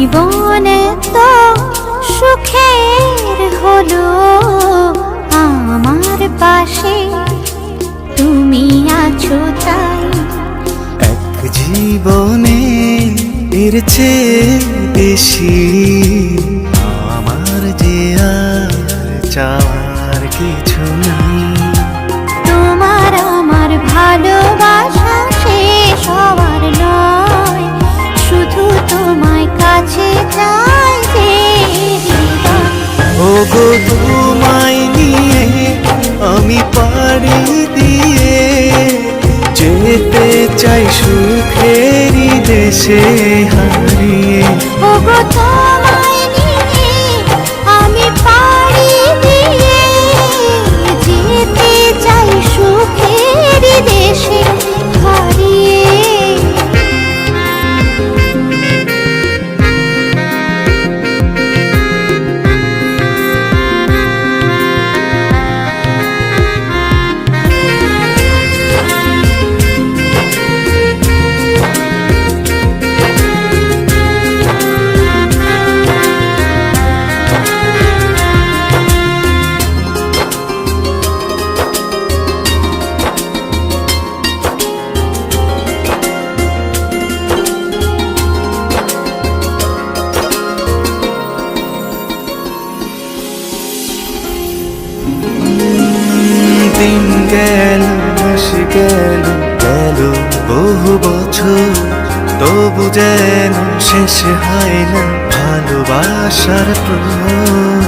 জীবনে তো সুখের হলো আমার পাশে তুমি আছো তাই। এক জীবনে এর চেয়ে বেশি আমার যে আর চাওয়ার কিছু নাই। তোমার আমার ভালোবাসা শেষ হওয়ার নয়, শুধু তোমায় কাছে চাই যে হৃদয়। ওগো তোমায় নিয়ে আমি পাড়ি দিয়ে যেতে চাই সুখেরই দেশে হারিয়ে। ওগো তোমায় নিয়ে আমি পাড়ি দিয়ে যেতে চাই সুখের দেশে হারিয়ে। দিন গেল মাস গেল গেল বহু বছর, তবু যেন শেষ হয় না ভালোবাসার প্রহর।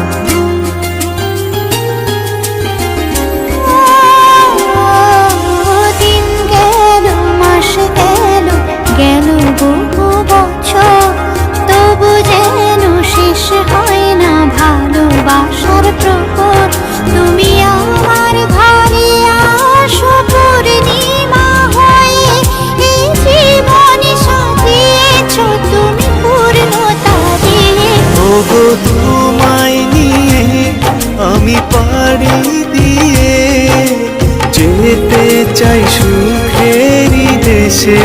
দিন গেল মাস গেল গেল বহু বছর, তবু যেন শেষ হয় না ভালোবাসার প্রহর। তুমি আমার ঘরে আসো পূর্ণিমা হয়ে, এই জীবনে সাজিয়েছ তুমি পূর্ণতা দিয়ে। ওগো তোমায় নিয়ে আমি পাড়ি দিয়ে যেতে চাই সুখেরই দেশে